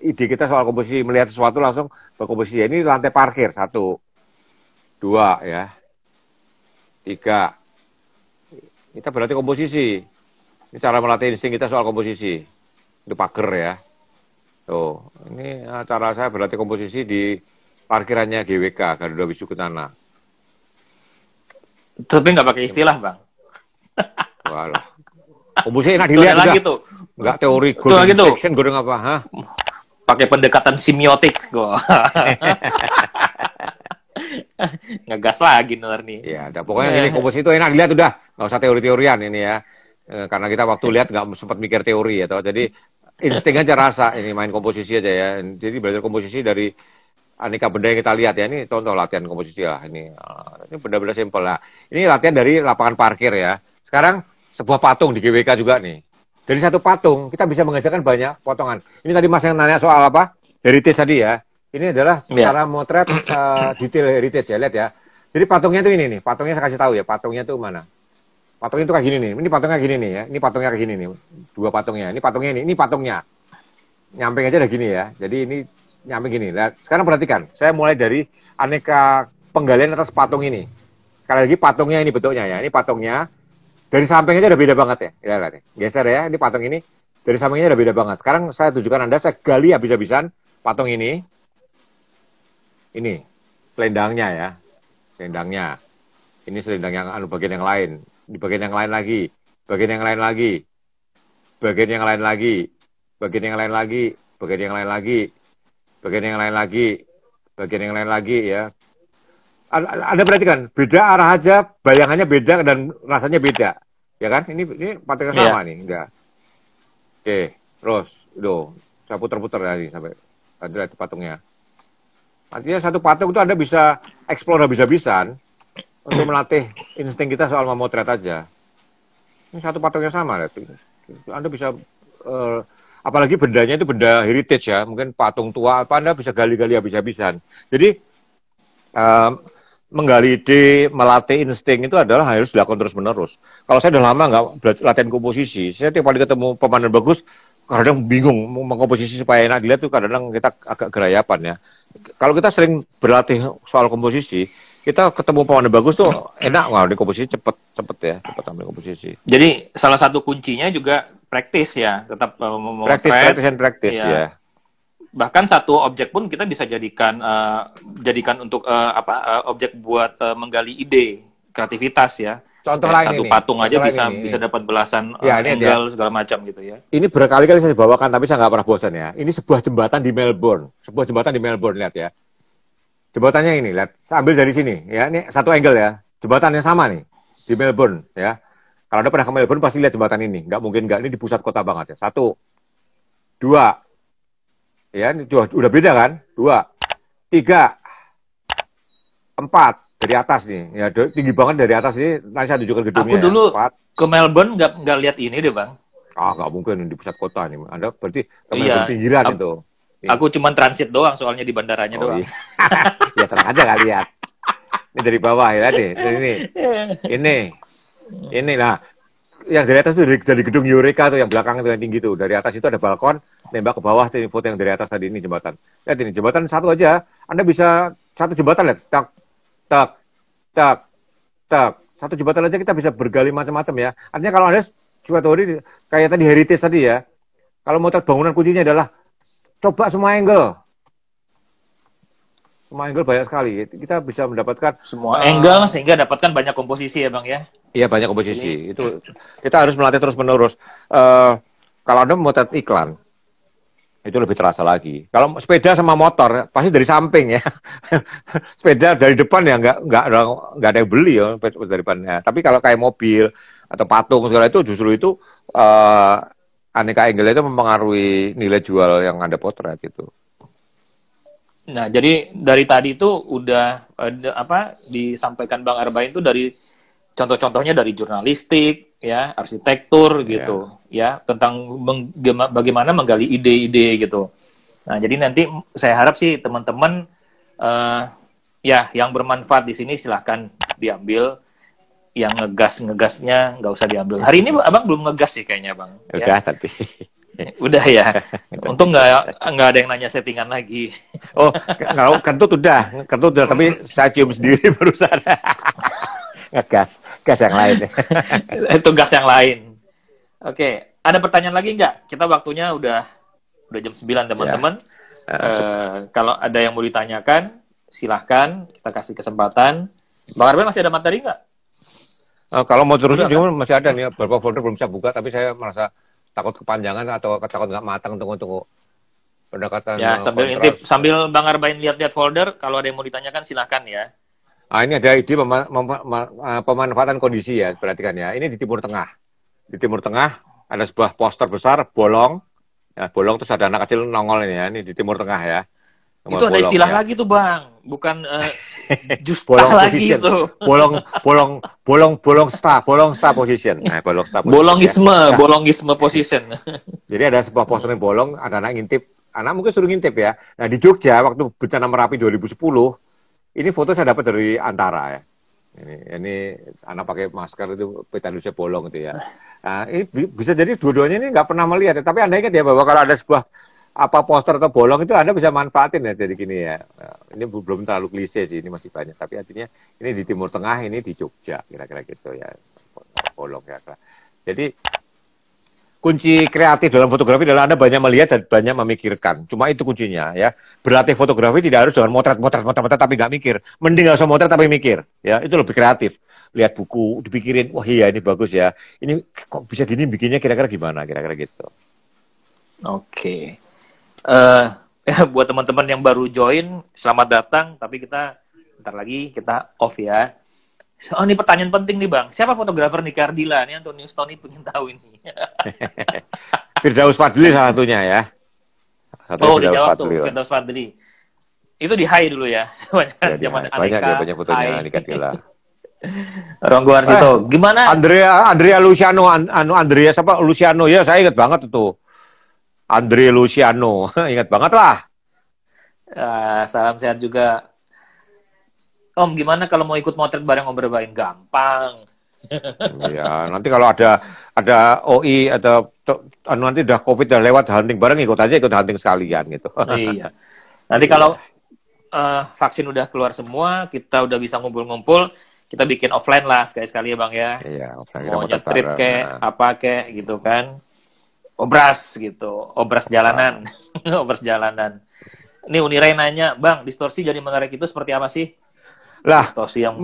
ide kita soal komposisi, melihat sesuatu langsung berkomposisi. Ini lantai parkir 1, 2 ya, 3. Kita berlatih komposisi. Ini cara melatih insting kita soal komposisi. Itu pagar ya. Tuh, ini cara saya berlatih komposisi di parkirannya GWK Garuda Wisnu Kencana. Tapi nggak pakai istilah, Bang. Walah. Komposisi enak dilihat lagi tuh. Enggak teori golden section, golden apa? Hah? Pakai pendekatan semiotik, Ngegas lagi Nur nih. Ya, ada pokoknya ini komposisi itu enak dilihat udah, nggak usah teori-teorian ini ya. Karena kita waktu lihat nggak sempat mikir teori ya, toh. Jadi insting aja rasa ini main komposisi aja ya. Jadi belajar komposisi dari aneka benda yang kita lihat ya. Ini contoh latihan komposisi lah. Ini benda-benda simpel lah. Ini latihan dari lapangan parkir ya. Sekarang sebuah patung di GWK juga nih. Dari satu patung kita bisa menghasilkan banyak potongan. Ini tadi Mas yang nanya soal apa? Heritage tadi ya. Ini adalah cara motret detail heritage ya, lihat ya. Jadi patungnya tuh ini nih, patungnya saya kasih tahu ya, patungnya tuh mana? Patungnya tuh kayak gini nih. Ini patungnya gini nih ya. Ini patungnya kayak gini nih. Dua patungnya. Ini patungnya ini patungnya. Nyamping aja udah gini ya. Jadi ini nyamping gini. Nah, sekarang perhatikan. Saya mulai dari aneka penggalian atas patung ini. Sekali lagi patungnya ini bentuknya ya. Ini patungnya. Dari samping aja udah beda banget ya. Lihat nih. Geser ya. Ini patung ini. Dari sampingnya udah beda banget. Sekarang saya tunjukkan Anda. Saya gali habis-habisan patung ini. Ini. Selendangnya ya. Selendangnya. Ini selendang yang bagian yang lain. Di bagian yang lain lagi. Bagian yang lain lagi. Bagian yang lain lagi. Bagian yang lain lagi. Bagian yang lain lagi. Bagian yang lain lagi. Bagian yang lain lagi ya. Anda perhatikan, beda arah aja, bayangannya beda dan rasanya beda. Ya kan? Ini patungnya sama nih, enggak. Oke, terus saya putar-putar tadi sampai ada patungnya. Artinya satu patung itu Anda bisa explore habis-habisan untuk melatih insting kita soal memotret aja. Ini satu patungnya sama, Anda bisa apalagi bendanya itu benda heritage ya, mungkin patung tua apa Anda bisa gali-gali habis-habisan. Jadi menggali ide, melatih insting itu adalah harus dilakukan terus-menerus. Kalau saya udah lama nggak latihan komposisi, saya tiap kali ketemu pemandan bagus, kadang bingung mengkomposisi supaya enak dilihat tuh kadang kita agak gerayapan ya. Kalau kita sering berlatih soal komposisi, kita ketemu pemandan bagus tuh enak, wah di komposisi cepet ya, cepet ambil komposisi. Jadi salah satu kuncinya juga praktis ya, tetap praktis ya. Bahkan satu objek pun kita bisa jadikan untuk objek buat menggali ide, kreativitas ya. Contoh lain satu ini. Patung aja bisa dapat belasan angle segala macam gitu ya. Ini berkali-kali saya bawakan tapi saya nggak pernah bosan ya. Ini sebuah jembatan di Melbourne, lihat ya. Jembatannya ini, lihat, ambil dari sini ya. Ini satu angle ya. Jembatan yang sama nih di Melbourne ya. Kalau Anda pernah ke Melbourne pasti lihat jembatan ini. Nggak mungkin nggak, ini di pusat kota banget ya. 1, 2. Ya, ini udah beda kan? 2, 3, 4 dari atas nih. Ya, tinggi banget dari atas ini. Nanti saya tunjukkan gedungnya. Aku dulu ke Melbourne nggak lihat ini deh, Bang. Nggak mungkin di pusat kota nih. Anda berarti ke Melbourne pinggiran itu. Aku cuma transit doang, soalnya di bandaranya doang. Iya. Ya tenang aja nggak lihat. Ini dari bawah ya deh. Ini nah. Yang dari atas itu dari gedung Eureka tuh yang belakang itu yang tinggi tuh. Dari atas itu ada balkon, nembak ke bawah tuh foto yang dari atas tadi ini jembatan. Lihat ini jembatan satu aja, Anda bisa satu jembatan lihat, tak. Satu jembatan aja kita bisa bergali macam-macam ya. Artinya kalau Anda suka teori kayak tadi heritage tadi ya. Kalau mau bangunan kuncinya adalah coba semua angle. Semua angle banyak sekali. Kita bisa mendapatkan semua angle sehingga dapatkan banyak komposisi ya, Bang ya. Iya, banyak komposisi. Itu kita harus melatih terus-menerus. Kalau Anda memotret iklan, itu lebih terasa lagi. Kalau sepeda sama motor, pasti dari samping ya. Sepeda dari depan ya nggak ada yang beli ya dari depannya. Tapi kalau kayak mobil atau patung segala itu justru itu aneka angle itu mempengaruhi nilai jual yang Anda potret gitu. Nah, jadi dari tadi itu udah disampaikan Bang Arbain itu dari contoh-contohnya dari jurnalistik, ya, arsitektur gitu, ya, tentang bagaimana menggali ide-ide gitu. Nah, jadi nanti saya harap sih teman-teman, yang bermanfaat di sini silahkan diambil, yang ngegasnya nggak usah diambil. Hari ini Abang belum ngegas sih kayaknya, Bang. Udah tadi. Udah ya. Untung nggak ada yang nanya settingan lagi. Oh, kalau kentut udah, tapi saya cium sendiri barusan. Gas yang lain. Itu gas yang lain. Oke, ada pertanyaan lagi nggak? Kita waktunya udah jam 9 teman-teman. Kalau ada yang mau ditanyakan, silahkan kita kasih kesempatan. Bang Arben masih ada materi nggak? Kalau mau terusin cuma masih ada nih, beberapa folder belum saya buka, tapi saya merasa takut kepanjangan atau takut nggak matang tunggu pendekatan. Ya, sambil Bang Arbain lihat-lihat folder, kalau ada yang mau ditanyakan silahkan ya. Ini ada ide pemanfaatan kondisi ya, perhatikan ya. Ini di Timur Tengah. Di Timur Tengah ada sebuah poster besar, bolong. Ya, bolong terus ada anak kecil nongol ini ya. Ini di Timur Tengah ya. Itu ada Bolong, istilah ya. lagi tuh Bang, bukan justa Bolong lagi position. itu. Bolong star position. Nah, bolong star position. Bolongisme, Ya. Nah, bolongisme position. jadi ada sebuah poster yang bolong, ada anak ngintip. Anak mungkin suruh ngintip ya. Nah, di Jogja waktu bencana Merapi 2010, ini foto saya dapat dari Antara ya. Ini anak pakai masker itu petalusnya bolong gitu ya. Nah, ini bisa jadi dua-duanya ini nggak pernah melihat. Tapi Anda ingat ya bahwa kalau ada sebuah poster atau bolong itu Anda bisa manfaatin ya jadi gini ya. Ini belum terlalu klise sih, ini masih banyak. Tapi artinya ini di Timur Tengah, ini di Jogja kira-kira gitu ya. Bolong ya. Jadi kunci kreatif dalam fotografi adalah Anda banyak melihat dan banyak memikirkan. Cuma itu kuncinya ya. Berlatih fotografi tidak harus dengan motret tapi nggak mikir. Mending nggak usah motret tapi mikir. Ya, itu lebih kreatif. Lihat buku, dipikirin, wah iya ini bagus ya. Ini kok bisa gini bikinnya kira-kira gimana? Kira-kira gitu. Oke. Buat teman-teman yang baru join, selamat datang. Tapi kita bentar lagi kita off ya. Oh, ini pertanyaan penting nih Bang. Siapa fotografer Nike Ardila? Ini Antonius Tony pengen tahu ini. Firdaus Fadli salah satunya ya. Oh, dijawab tuh, Firdaus Fadli. Itu di high dulu ya. Banyak fotonya Nike Ardila. Ronggo Arsito, gimana? Andrea Luciano, Andrea siapa? Luciano ya, saya ingat banget itu. Andre Luciano, ingat banget lah. Salam sehat juga. Om, gimana kalau mau ikut motret bareng Om Berbain? Gampang. Ya, nanti kalau ada OI atau nanti udah COVID udah lewat hunting bareng ikut hunting sekalian gitu. Iya. Nanti kalau vaksin udah keluar semua, kita udah bisa ngumpul-ngumpul, kita bikin offline lah sekali-sekali ya Bang ya. Iya, mau nyetrit kayak apa kayak gitu kan. Obras gitu, obras jalanan. Obras jalanan. Ini Unirai nanya, Bang, distorsi jadi menarik itu seperti apa sih? Lah, yang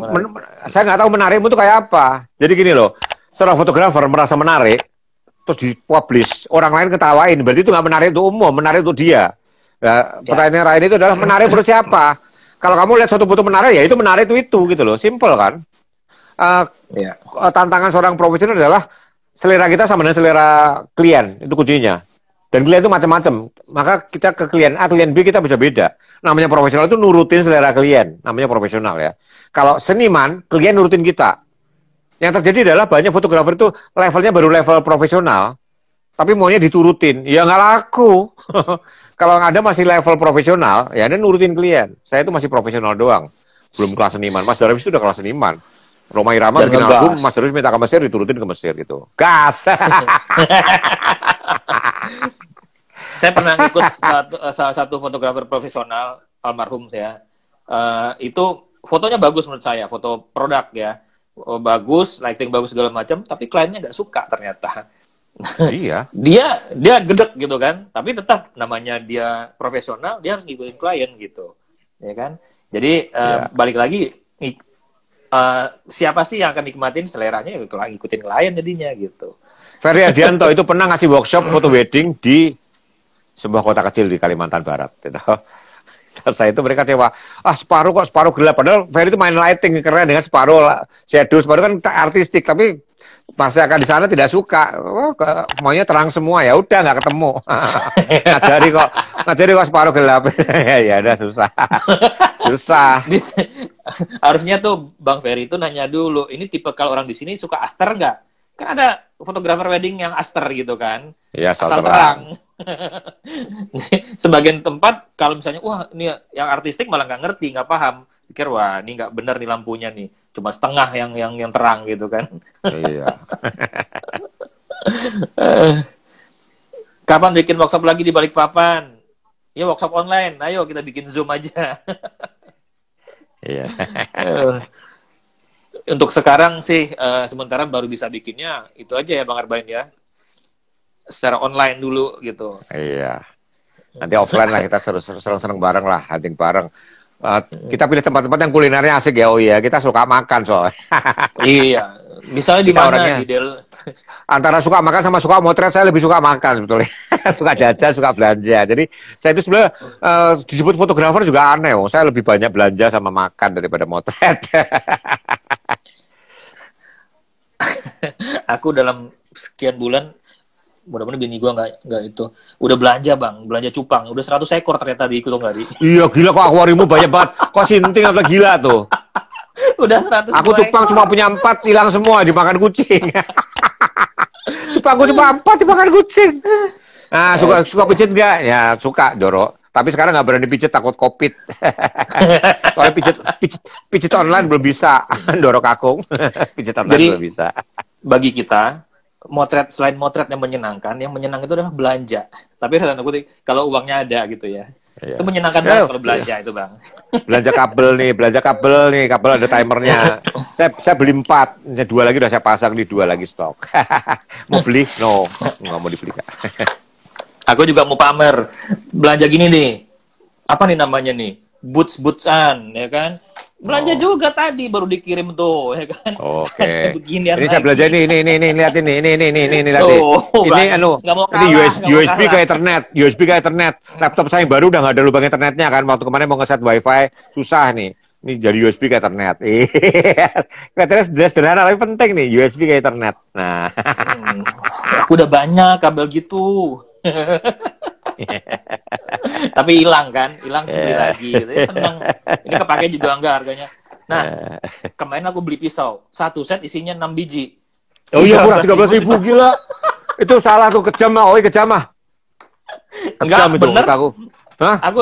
saya nggak tahu menarikmu itu kayak apa. Jadi gini loh, seorang fotografer merasa menarik, terus dipublish, orang lain ketawain, berarti itu nggak menarik untuk umum, menarik untuk dia. Nah, pertanyaan lain itu adalah menarik menurut siapa? Kalau kamu lihat satu foto menarik, ya itu menarik itu gitu loh, simple kan? Tantangan seorang profesional adalah selera kita sama dengan selera klien, itu kuncinya. Dan klien itu macam-macam. Maka kita ke klien A, klien B kita bisa beda. Namanya profesional itu nurutin selera klien. Namanya profesional ya. Kalau seniman, klien nurutin kita. Yang terjadi adalah banyak fotografer itu levelnya baru level profesional. Tapi maunya diturutin. Ya nggak laku. Kalau ada masih level profesional, ya Anda nurutin klien. Saya itu masih profesional doang. Belum kelas seniman. Mas Darwis itu udah kelas seniman. Roma Irama bikin album, Mas Darwis minta ke Mesir, diturutin ke Mesir gitu. Gas! Saya pernah ikut salah satu fotografer profesional almarhum saya. Itu fotonya bagus menurut saya, foto produk ya, bagus, lighting bagus segala macam. Tapi kliennya nggak suka ternyata. Iya. dia gedek gitu kan. Tapi tetap namanya dia profesional, dia harus ngikutin klien gitu, ya kan. Jadi balik lagi, siapa sih yang akan nikmatin seleranya? Ngikutin klien jadinya gitu. Ferry Adianto itu pernah ngasih workshop foto wedding di sebuah kota kecil di Kalimantan Barat. Gitu. Saya itu mereka kecewa. Separuh gelap. Padahal Ferry itu main lighting keren dengan separuh shadow. Separuh kan artistik. Tapi masyarakat di sana tidak suka. Maunya terang semua. Ya udah nggak ketemu. ngajari kok separuh gelap. Ya udah susah. Susah. Harusnya tuh Bang Ferry itu nanya dulu. Ini tipe kalau orang di sini suka aster nggak? Kan ada fotografer wedding yang aster gitu kan. Ya, asal terang. Sebagian tempat kalau misalnya wah ini yang artistik malah nggak ngerti, nggak paham, pikir wah ini nggak bener nih lampunya nih, cuma setengah yang terang gitu kan. Iya. Kapan bikin workshop lagi di Balikpapan? Ya workshop online, ayo kita bikin Zoom aja. Iya. Untuk sekarang sih sementara baru bisa bikinnya itu aja ya Bang Arbain ya. Secara online dulu gitu. Iya. Nanti offline lah kita seneng bareng lah, hunting bareng. Kita pilih tempat-tempat yang kulinernya asik ya. Oh iya, kita suka makan soalnya. Iya. Misalnya di Kita mana orangnya di Del? antara suka makan sama suka motret, saya lebih suka makan sebetulnya. Suka jajan, suka belanja. Jadi saya itu sebenarnya disebut fotografer juga aneh. Oh. Saya lebih banyak belanja sama makan daripada motret. Aku dalam sekian bulan, mudah-mudahan bini gua nggak itu, udah belanja bang, belanja cupang, udah 100 ekor ternyata di Kutung Gari. Iya gila kok akuariummu banyak banget. Kok sinting apa gila tuh? Udah 100 Aku cupang cuma punya 4, hilang semua dimakan kucing. Cupangku cuma 4 dimakan kucing. Nah, suka pijit nggak? Ya suka, Doro. Tapi sekarang nggak berani pijit, takut COVID. Soalnya pijit online belum bisa. Doro kakung. Pijit online Jadi, belum bisa. bagi kita, selain motret yang menyenangkan itu adalah belanja. Tapi kalau uangnya ada gitu ya. Iya. Itu menyenangkan banget kalau belanja itu bang. Belanja kabel nih, kabel ada timernya. Saya beli 4, 2 lagi udah saya pasang, nih 2 lagi stok. Mau beli? No, nggak mau dibeli. Aku juga mau pamer belanja gini nih. Apa nih namanya nih? Boots-bootsan, ya kan? Belanja juga tadi baru dikirim tuh, ya kan? Oke. Beginian Ini saya lagi. belanja ini lihat ini lihat ini. Ini nggak mau ini kalah, nggak mau USB ke kalah. Ethernet, USB ke Ethernet. Laptop saya yang baru udah nggak ada lubang Ethernetnya kan. Waktu kemarin mau ngeset WiFi susah nih. Ini dari USB ke Ethernet. Katanya sederhana tapi penting nih USB ke Ethernet. Nah, Aku udah banyak kabel gitu. Tapi hilang terus beli lagi gitu. Ya, seneng. Ini kepake juga enggak harganya. Nah, kemarin aku beli pisau. 1 set isinya 6 biji. oh iya murah 13.000 gila. Itu salah tuh, kejam mah. Oh, kejam mah. Enggak, Kejam itu bener. menurut aku. Hah? Aku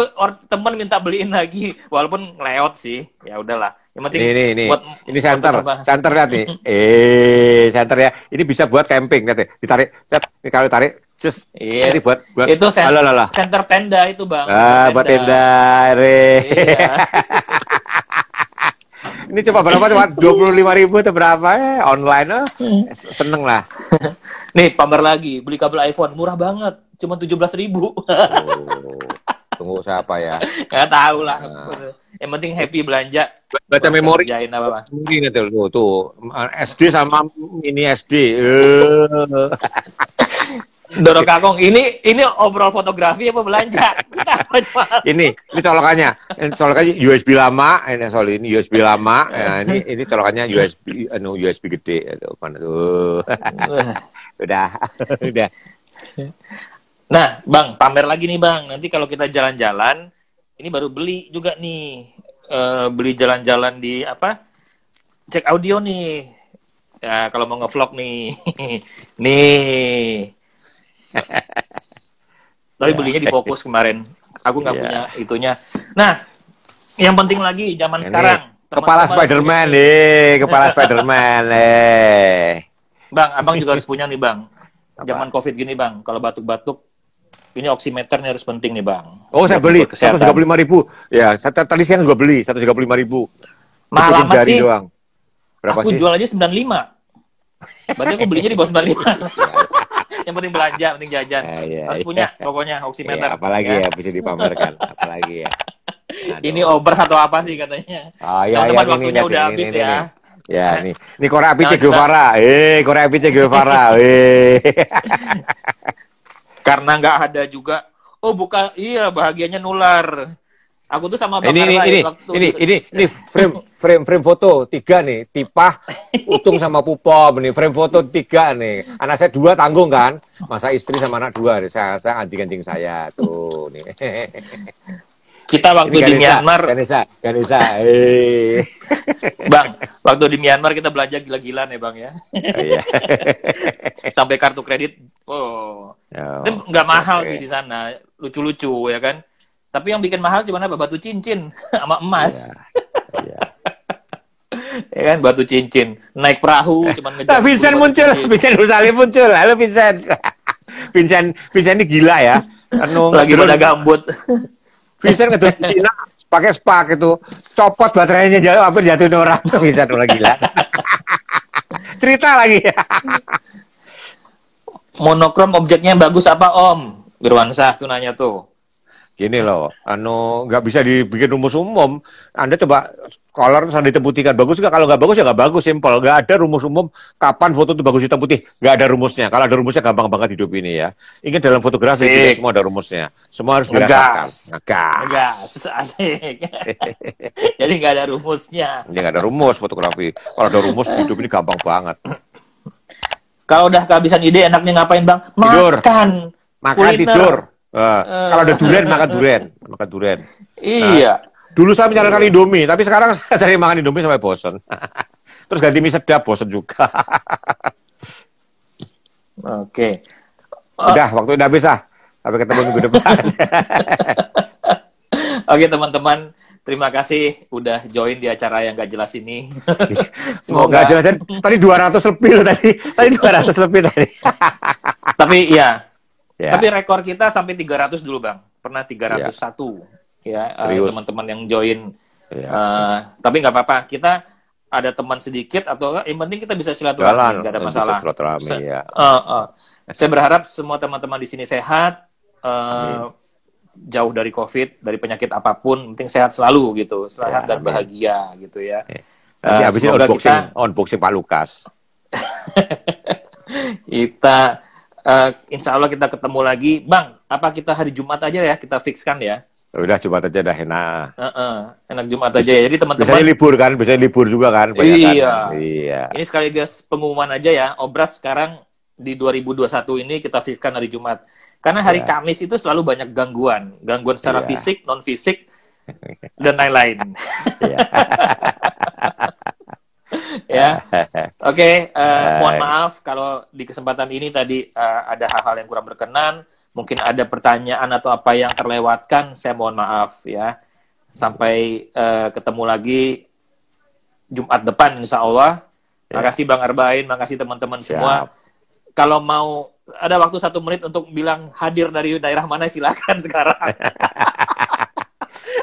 temen minta beliin lagi, walaupun ngelewat sih. Ya udahlah. Yang penting Ini buat ini center lihat nih. Center ya. Ini bisa buat camping lihat nih. Ditarik, cet. Ini kalau tarik, just. Iya. Ini buat itu alah. center tenda itu, Bang. Buat tenda. Iya. Ini coba berapa coba? 25.000 atau berapa ya? Online seneng lah. Nih, pamer lagi, beli kabel iPhone murah banget, cuma 17.000. Tunggu siapa ya? Nggak tahu lah. Yang penting happy belanja. Baca memori. Kerjain apa? Ini tuh SD sama mini SD. Doro Kakong, ini obrol fotografi apa belanja? ini colokannya. Colokannya USB lama, ini USB lama. Ya, ini colokannya USB gede itu. Mana tuh. Udah. Nah, Bang, pamer lagi nih, Bang. Nanti kalau kita jalan-jalan, ini baru beli juga nih. Beli jalan-jalan di apa? Cek audio nih. Ya, kalau mau ngevlog nih. Nih. Tapi belinya di Fokus kemarin. Aku nggak punya itunya. Nah, yang penting lagi zaman sekarang. Kepala Spiderman kepala Spiderman Bang, abang juga harus punya nih, Bang. Zaman COVID gini, Bang. Kalau batuk-batuk, ini oximeter nih harus penting nih, Bang. Oh, saya beli 135.000. Ya, tadi siang gue beli 135.000. Mahal amat sih. Doang. Berapa aku sih? Jual aja 95. Berarti aku belinya di bawah 95. Yang penting belanja, penting jajan. Harus punya pokoknya oximeter. Apalagi ya bisa dipamerkan. Apalagi ya. Ini over satu apa sih katanya? Oh iya, teman waktunya udah habis ya. Ya, ini Korea Pice Guevara. Korea Pice Guevara. Karena nggak ada juga. Oh, bukan. Iya, bahagianya nular. Aku tuh sama Bang ini frame foto 3 nih, Tipah, Utung sama Pupom nih, frame foto 3 nih. Anak saya 2 tanggung kan, masa istri sama anak 2, saya anjing-anjing saya tuh nih. Kita waktu di Myanmar, Ganesha. Bang, waktu di Myanmar kita belanja gila-gilaan ya Bang ya. Iya. Sampai kartu kredit, itu nggak mahal sih di sana, lucu-lucu ya kan. Tapi yang bikin mahal cuma apa? Batu cincin sama emas. Iya. Ya kan, batu cincin. Naik perahu cuma ngejar. Vincent muncul, Vincent Rusali muncul. Halo Vincent. Vincent ini gila ya. Lagi pada gambut. Vincent ngedrone Cina pakai spark itu. Copot baterainya jauh hampir jatuhin orang. Vincent udah gila. Cerita lagi. Monokrom objeknya bagus apa Om? Wirwansah tuh nanya tuh. Gini loh, nggak bisa dibikin rumus umum. Anda coba kolor terus Anda hitam putihkan. Bagus nggak? Kalau nggak bagus ya nggak bagus, simpel. Nggak ada rumus umum kapan foto itu bagus hitam putih. Nggak ada rumusnya. Kalau ada rumusnya gampang banget hidup ini ya. Ingat dalam fotografi tidak semua ada rumusnya. Semua harus dirasakan. Ngegas, asik. Jadi nggak ada rumusnya. Ini nggak ada rumus fotografi. Kalau ada rumus hidup ini gampang banget. Kalau udah kehabisan ide, enaknya ngapain bang? Tidur. Makan kuliner. Tidur. Kalau ada durian, makan durian. Iya. Dulu saya menyarankan Indomie, tapi sekarang saya sering makan Indomie sampai bosan. Terus ganti mie sedap, bosan juga. Oke. Udah, waktu udah habis lah. Sampai ketemu minggu depan. Oke teman-teman, terima kasih udah join di acara yang gak jelas ini. Semoga jelas. Tadi 200 lebih loh tadi. Tadi 200 lebih tadi. Tapi ya. Ya. Tapi rekor kita sampai 300 dulu bang, pernah 301 ya, teman-teman yang join. Ya. Tapi nggak apa-apa, kita ada teman sedikit atau yang penting kita bisa silaturahmi, nggak ada masalah. Ya. Saya berharap semua teman-teman di sini sehat, jauh dari COVID, dari penyakit apapun, penting sehat selalu gitu, sehat dan bahagia gitu ya. Nanti habis ini unboxing Pak Lukas. Kita insya Allah kita ketemu lagi. Bang, apa kita hari Jumat aja ya? Kita fixkan ya. Udah Jumat aja dah enak. Enak Jumat aja ya. Jadi teman-teman. Biasanya libur kan? Biasanya libur juga kan? Iya. Iya. Ini sekaligus pengumuman aja ya. Obras sekarang di 2021 ini kita fixkan hari Jumat. Karena hari Kamis itu selalu banyak gangguan. Gangguan secara fisik, non-fisik, dan lain-lain. Ya, oke. Mohon maaf kalau di kesempatan ini tadi ada hal-hal yang kurang berkenan, mungkin ada pertanyaan atau apa yang terlewatkan, saya mohon maaf ya. Sampai ketemu lagi Jumat depan insya Allah. Makasih Bang Arbain, makasih teman-teman semua. Kalau mau ada waktu 1 menit untuk bilang hadir dari daerah mana silakan sekarang.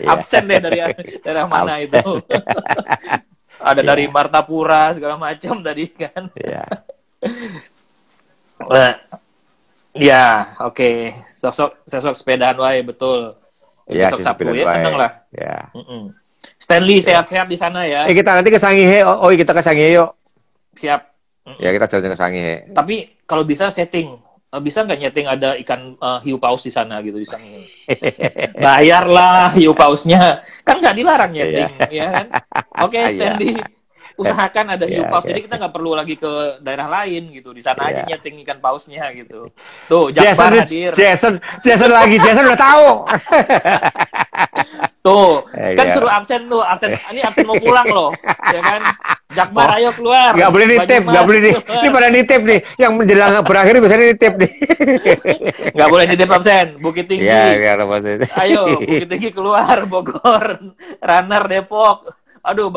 Absen deh dari daerah mana itu. Ada dari Martapura segala macam tadi kan. Oke. Sosok sepedaan wae betul. Besok Sabtu ya seneng lah. Stanley sehat-sehat di sana ya. Kita nanti ke Sangihe. Kita ke Sangihe yuk. Siap. Ya kita jalan ke Sangihe. Tapi kalau bisa setting. Bisa nggak nyeting ada ikan hiu paus di sana gitu di Sangihe? Bayarlah hiu pausnya. Kan nggak dilarang nyeting, ya kan? Oke, Stanley. Usahakan ada hiu paus, jadi kita nggak perlu lagi ke daerah lain gitu, di sana aja nyeting ikan pausnya gitu. Tuh, Jakbar hadir. Jason udah tahu. Tuh, kan suruh absen tuh, ini absen mau pulang loh, ya kan? Jakbar ayo keluar. Nggak boleh nitip, ini pada nitip nih, yang menjelang berakhir biasanya nitip nih. Nggak boleh nitip absen, Bukit Tinggi. Ayo, Bukit Tinggi keluar, Bogor, Runner Depok. Aduh,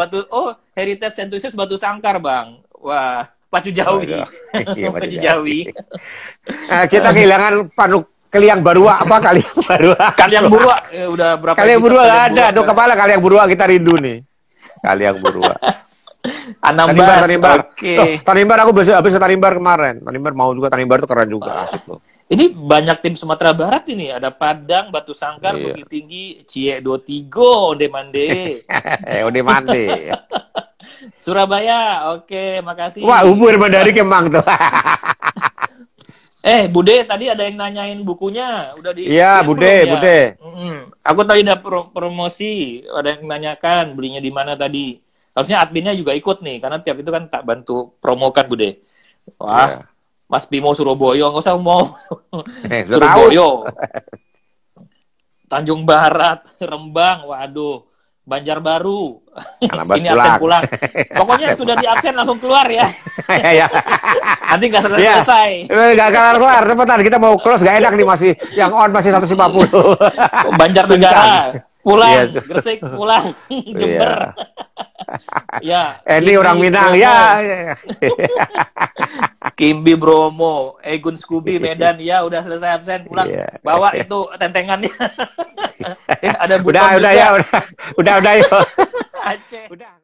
Heritage Sentusius Batu Sangkar, Bang. Wah, Pacu Jawi. Pacu Jawi. Kita kehilangan Kaliang Barua. Kaliang Burua. Udah berapa Kaliang Burua nggak ada. Aduh, kepala Kaliang Burua kita rindu nih. Kaliang Burua. Anambas. Oke. Tanimbar aku habis ke Tanimbar kemarin. Tanimbar mau juga. Tanimbar itu keren juga. Asik loh. Ini banyak tim Sumatera Barat ini. Ada Padang, Batu Sangkar, Bukit Tinggi, Cie 23, Onde Mande. Onde Mande. Surabaya, oke, makasih. Wah, Ubur Mandari Kemang tuh. Bude, tadi ada yang nanyain bukunya. Udah di. Iya, Bude. Aku tadi udah promosi. Ada yang nanyakan belinya di mana tadi. Harusnya adminnya juga ikut nih, karena tiap itu kan tak bantu promokan, Bude. Wah. Mas Bimo Surabaya, nggak usah mau. Surabaya. Tanjung Barat, Rembang, waduh. Banjarbaru. Ini absen pulang. Pokoknya sudah di absen langsung keluar ya. Nanti nggak selesai. Nggak keluar, cepetan. Kita mau close, nggak enak nih masih. Yang on masih 150. Banjarnegara, pulang. Gresik, pulang. Jember. Ini orang Minang, ya. Kimbi Bromo, Egun Scooby Medan, ya udah selesai absen pulang. Bawa itu tentengannya. Ada buton udah, yuk. Aceh. Udah.